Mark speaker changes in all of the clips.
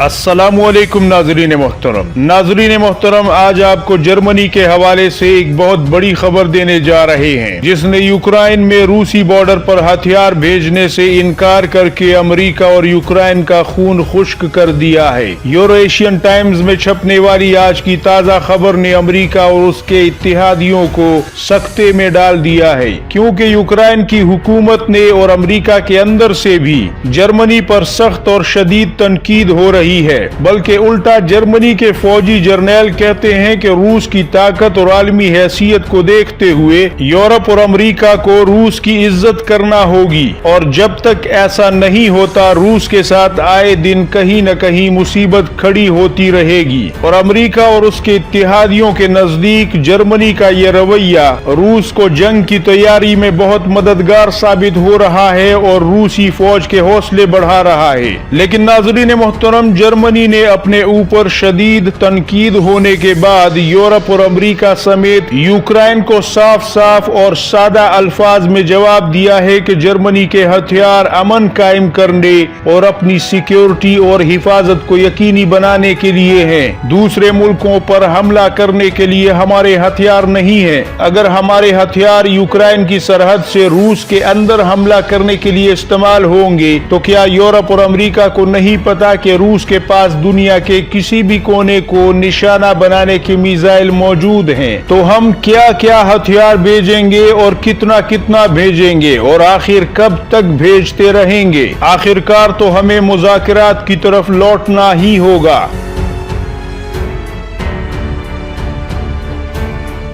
Speaker 1: अस्सलामुअलैकुम नाज़रीन मोहतरम, आज आपको जर्मनी के हवाले से एक बहुत बड़ी खबर देने जा रहे हैं, जिसने यूक्रेन में रूसी बॉर्डर पर हथियार भेजने से इनकार करके अमेरिका और यूक्रेन का खून खुश्क कर दिया है। यूरो एशियन टाइम्स में छपने वाली आज की ताज़ा खबर ने अमेरिका और उसके इत्तेहादियों को सख्ते में डाल दिया है, क्योंकि यूक्रेन की हुकूमत ने और अमेरिका के अंदर से भी जर्मनी पर सख्त और शदीद तनकीद हो रही है। बल्कि उल्टा जर्मनी के फौजी जर्नैल कहते हैं कि रूस की ताकत और आलमी हैसियत को देखते हुए यूरोप और अमेरिका को रूस की इज्जत करना होगी, और जब तक ऐसा नहीं होता रूस के साथ आए दिन कहीं न कहीं मुसीबत खड़ी होती रहेगी। और अमेरिका और उसके इत्तेहादियों के नजदीक जर्मनी का ये रवैया रूस को जंग की तैयारी में बहुत मददगार साबित हो रहा है और रूसी फौज के हौसले बढ़ा रहा है। लेकिन नाज़रीन मोहतरम, जर्मनी ने अपने ऊपर शदीद तनकीद होने के बाद यूरोप और अमेरिका समेत यूक्रेन को साफ साफ और सादा अल्फाज में जवाब दिया है कि जर्मनी के हथियार अमन कायम करने और अपनी सिक्योरिटी और हिफाजत को यकीनी बनाने के लिए हैं। दूसरे मुल्कों पर हमला करने के लिए हमारे हथियार नहीं है। अगर हमारे हथियार यूक्रेन की सरहद से रूस के अंदर हमला करने के लिए इस्तेमाल होंगे तो क्या यूरोप और अमेरिका को नहीं पता कि रूस के पास दुनिया के किसी भी कोने को निशाना बनाने के मिसाइल मौजूद हैं? तो हम क्या क्या हथियार भेजेंगे और कितना कितना भेजेंगे और आखिर कब तक भेजते रहेंगे? आखिरकार तो हमें मुज़ाकरात की तरफ लौटना ही होगा।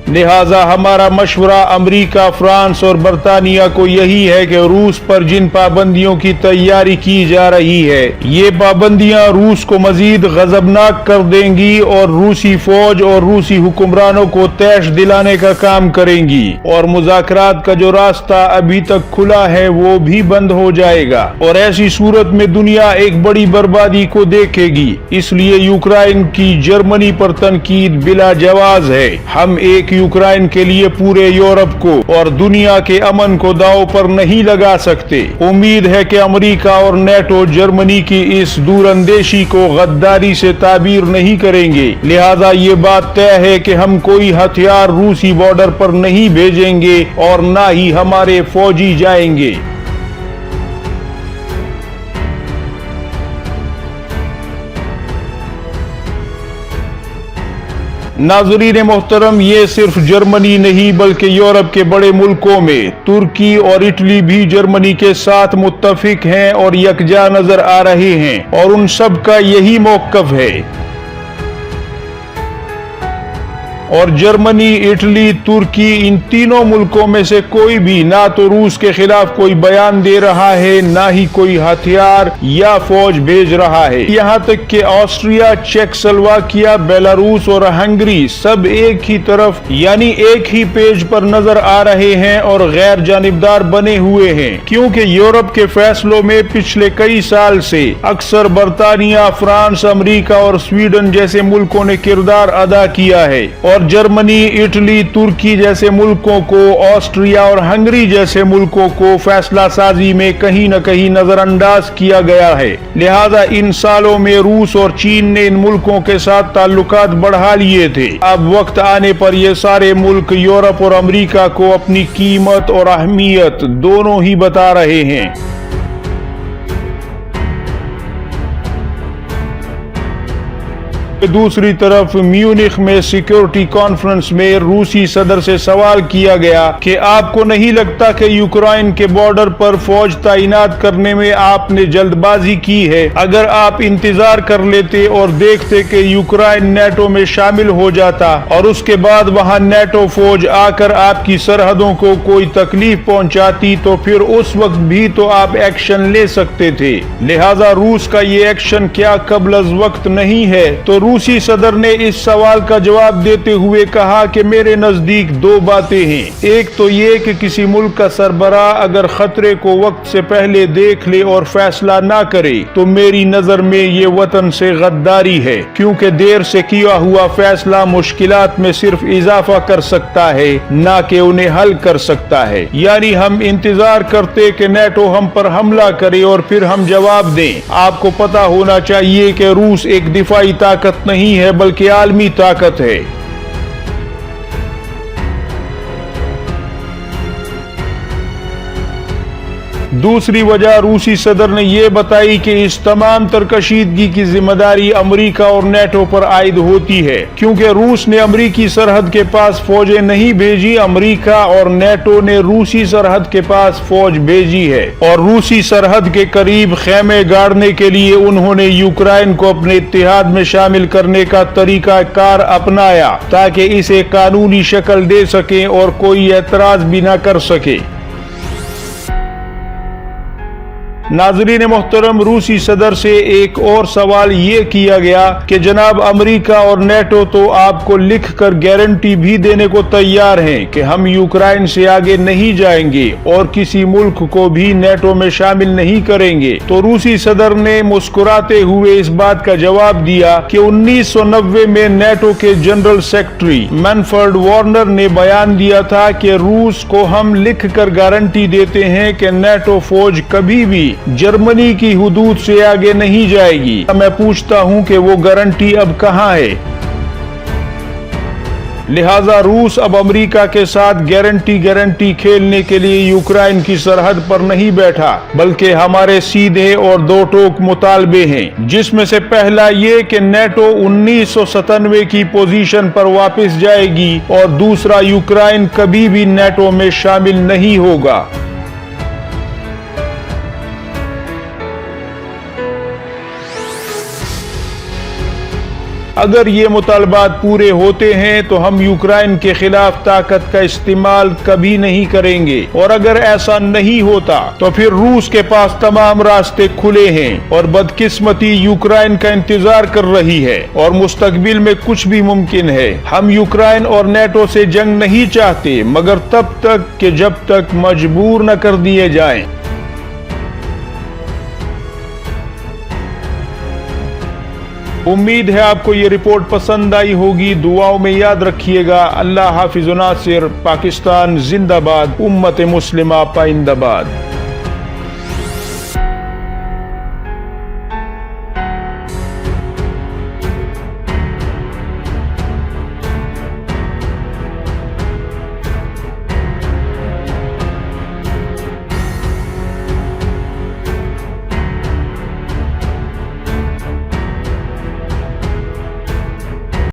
Speaker 1: लिहाजा हमारा मशवरा अमेरिका, फ्रांस और बरतानिया को यही है कि रूस पर जिन पाबंदियों की तैयारी की जा रही है, ये पाबंदियां रूस को मजीद गजबनाक कर देंगी और रूसी फौज और रूसी हुक्मरानों को तैश दिलाने का काम करेंगी, और मुज़ाकरात का जो रास्ता अभी तक खुला है वो भी बंद हो जाएगा, और ऐसी सूरत में दुनिया एक बड़ी बर्बादी को देखेगी। इसलिए यूक्रेन की जर्मनी पर तनकीद बिला जवाज है। हम एक यूक्रेन के लिए पूरे यूरोप को और दुनिया के अमन को दांव पर नहीं लगा सकते। उम्मीद है कि अमेरिका और नेटो जर्मनी की इस दूरंदेशी को गद्दारी से ताबीर नहीं करेंगे। लिहाजा ये बात तय है कि हम कोई हथियार रूसी बॉर्डर पर नहीं भेजेंगे और ना ही हमारे फौजी जाएंगे। नाज़रीन मोहतरम, ये सिर्फ जर्मनी नहीं बल्कि यूरोप के बड़े मुल्कों में तुर्की और इटली भी जर्मनी के साथ मुत्तफिक हैं और यकजा नजर आ रहे हैं, और उन सब का यही मौक़िफ़ है। और जर्मनी, इटली, तुर्की, इन तीनों मुल्कों में से कोई भी ना तो रूस के खिलाफ कोई बयान दे रहा है, ना ही कोई हथियार या फौज भेज रहा है। यहाँ तक कि ऑस्ट्रिया, चेकोस्लोवाकिया, बेलारूस और हंगरी सब एक ही तरफ यानी एक ही पेज पर नजर आ रहे हैं और गैर जानिबदार बने हुए हैं, क्योंकि यूरोप के फैसलों में पिछले कई साल से अक्सर बरतानिया, फ्रांस, अमेरिका और स्वीडन जैसे मुल्कों ने किरदार अदा किया है, और जर्मनी, इटली, तुर्की जैसे मुल्कों को, ऑस्ट्रिया और हंगरी जैसे मुल्कों को फैसला साजी में कहीं न कहीं नजरअंदाज किया गया है। लिहाजा इन सालों में रूस और चीन ने इन मुल्कों के साथ ताल्लुकात बढ़ा लिए थे। अब वक्त आने पर ये सारे मुल्क यूरोप और अमेरिका को अपनी कीमत और अहमियत दोनों ही बता रहे हैं। दूसरी तरफ म्यूनिख में सिक्योरिटी कॉन्फ्रेंस में रूसी सदर से सवाल किया गया कि आपको नहीं लगता कि यूक्रेन के बॉर्डर पर फौज तैनात करने में आपने जल्दबाजी की है? अगर आप इंतजार कर लेते और देखते कि यूक्रेन नेटो में शामिल हो जाता और उसके बाद वहां नेटो फौज आकर आपकी सरहदों को कोई तकलीफ पहुंचाती, तो फिर उस वक्त भी तो आप एक्शन ले सकते थे। लिहाजा रूस का ये एक्शन क्या कबल अज़ वक्त नहीं है? तो रूसी सदर ने इस सवाल का जवाब देते हुए कहा कि मेरे नजदीक दो बातें हैं। एक तो ये कि किसी मुल्क का सरबराह अगर खतरे को वक्त से पहले देख ले और फैसला ना करे तो मेरी नजर में ये वतन से गद्दारी है, क्योंकि देर से किया हुआ फैसला मुश्किलात में सिर्फ इजाफा कर सकता है, ना कि उन्हें हल कर सकता है। यानी हम इंतजार करते कि नेटो हम पर हमला करे और फिर हम जवाब दें। आपको पता होना चाहिए कि रूस एक दिफाई ताकत नहीं है बल्कि आलमी ताकत है। दूसरी वजह रूसी सदर ने यह बताई कि इस तमाम तरकशीदगी की जिम्मेदारी अमेरिका और नेटो पर आयद होती है, क्योंकि रूस ने अमेरिकी सरहद के पास फौजें नहीं भेजी, अमेरिका और नेटो ने रूसी सरहद के पास फौज भेजी है। और रूसी सरहद के करीब खेमे गाड़ने के लिए उन्होंने यूक्रेन को अपने इत्तेहाद में शामिल करने का तरीका कार अपनाया ताकि इसे कानूनी शक्ल दे सके और कोई एतराज भी न कर सके। नाज़रीन मोहतरम, रूसी सदर से एक और सवाल ये किया गया कि जनाब अमेरिका और नेटो तो आपको लिख कर गारंटी भी देने को तैयार हैं कि हम यूक्रेन से आगे नहीं जाएंगे और किसी मुल्क को भी नेटो में शामिल नहीं करेंगे। तो रूसी सदर ने मुस्कुराते हुए इस बात का जवाब दिया कि 1990 में नेटो के जनरल सेक्रेटरी मैनफ्रेड वार्नर ने बयान दिया था कि रूस को हम लिख कर गारंटी देते हैं कि नेटो फौज कभी भी जर्मनी की हुदूद से आगे नहीं जाएगी। मैं पूछता हूं कि वो गारंटी अब कहां है? लिहाजा रूस अब अमेरिका के साथ गारंटी खेलने के लिए यूक्रेन की सरहद पर नहीं बैठा, बल्कि हमारे सीधे और दो टोक मुतालबे हैं, जिसमें से पहला ये कि नेटो 1997 की पोजीशन पर वापस जाएगी और दूसरा यूक्रेन कभी भी नेटो में शामिल नहीं होगा। अगर ये मुतालबात पूरे होते हैं तो हम यूक्रेन के खिलाफ ताकत का इस्तेमाल कभी नहीं करेंगे, और अगर ऐसा नहीं होता तो फिर रूस के पास तमाम रास्ते खुले हैं और बदकिस्मती यूक्रेन का इंतजार कर रही है और मुस्तकबिल में कुछ भी मुमकिन है। हम यूक्रेन और नेटो से जंग नहीं चाहते, मगर तब तक कि जब तक मजबूर न कर दिए जाएं। उम्मीद है आपको ये रिपोर्ट पसंद आई होगी। दुआओं में याद रखिएगा। अल्लाह हाफिज़ नासिर। पाकिस्तान जिंदाबाद। उम्मत मुस्लिमा पाइंदाबाद।